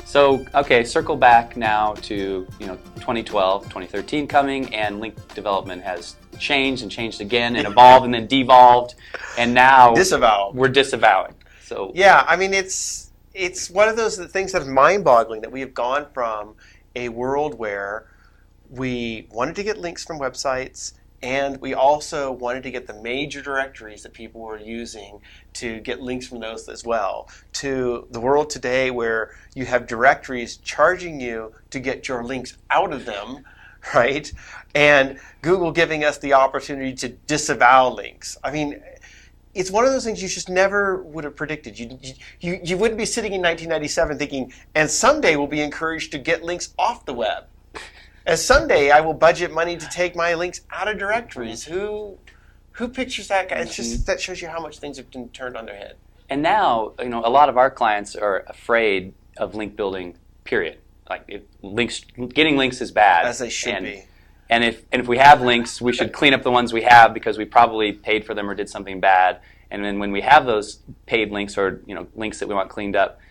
So, okay, circle back now to 2012, 2013 coming, and link development has changed and changed again, and evolved and then devolved, and now we're disavowing. So yeah, I mean it's one of those things that is mind-boggling that we have gone from a world where we wanted to get links from websites, and we also wanted to get the major directories that people were using to get links from those as well, to the world today where you have directories charging you to get your links out of them, right? And Google giving us the opportunity to disavow links. I mean, it's one of those things you just never would have predicted. You wouldn't be sitting in 1997 thinking, and someday we'll be encouraged to get links off the web. And someday I will budget money to take my links out of directories. Who pictures that guy? It's just, that shows you how much things have been turned on their head. And now, a lot of our clients are afraid of link building, period. Like, getting links is bad. As they should be. And if we have links, we should clean up the ones we have because we probably paid for them or did something bad. And then when we have those paid links or links that we want cleaned up,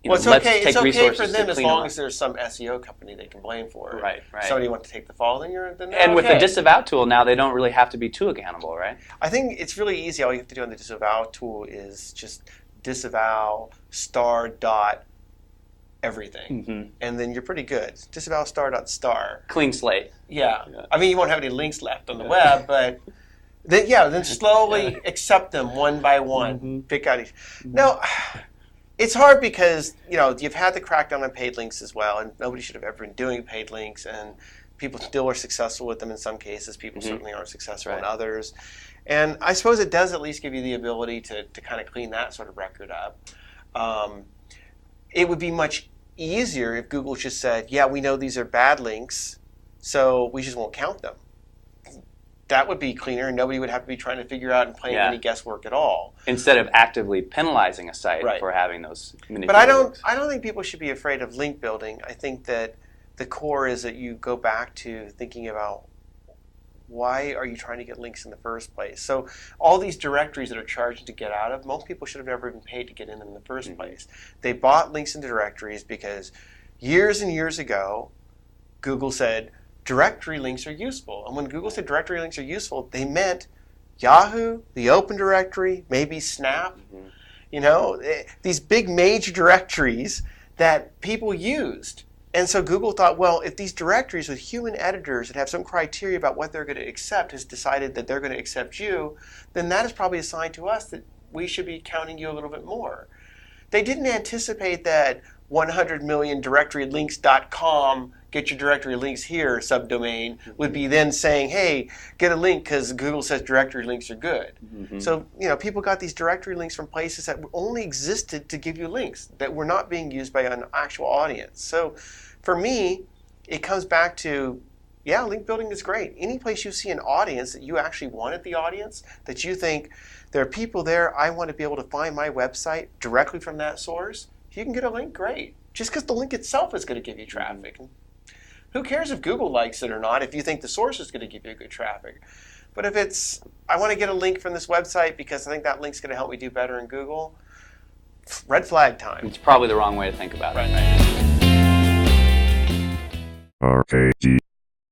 it's okay for them as long as there's some SEO company they can blame for it. Right. Somebody wants to take the fall, then and with the disavow tool now, they don't really have to be too accountable, right? I think it's really easy. All you have to do on the disavow tool is just disavow *everything, and then you're pretty good. Disavow **. Clean slate. Yeah. I mean, you won't have any links left on the web, but then slowly accept them one by one. Pick out each. Now, it's hard because you've had the crackdown on paid links as well, and nobody should have ever been doing paid links, and people still are successful with them in some cases. People certainly aren't successful in others. And I suppose it does at least give you the ability to kind of clean that sort of record up. It would be much easier if Google just said, yeah, we know these are bad links, so we just won't count them. That would be cleaner, and nobody would have to be trying to figure out and play any guesswork at all. Instead of actively penalizing a site for having those manipulated But I links. don't think people should be afraid of link building. I think that the core is that you go back to thinking about why are you trying to get links in the first place? So all these directories that are charged to get out of, most people should have never even paid to get in them in the first place. They bought links into directories because years and years ago, Google said, directory links are useful. And when Google said directory links are useful, they meant Yahoo, the Open Directory, maybe Snap, these big major directories that people used. And so Google thought, well, if these directories with human editors that have some criteria about what they're going to accept has decided that they're going to accept you, then that is probably a sign to us that we should be counting you a little bit more. They didn't anticipate that 100milliondirectorylinks.com, get your directory links here subdomain, would be then saying, hey, get a link because Google says directory links are good. So, people got these directory links from places that only existed to give you links that were not being used by an actual audience. So for me, it comes back to, link building is great. Any place you see an audience that you actually want at the audience, that you think there are people there, I want to be able to find my website directly from that source, if you can get a link, great. Just because the link itself is going to give you traffic. Who cares if Google likes it or not if you think the source is going to give you good traffic? But if it's, I want to get a link from this website because I think that link's going to help me do better in Google, red flag time. It's probably the wrong way to think about it. Right. RKG.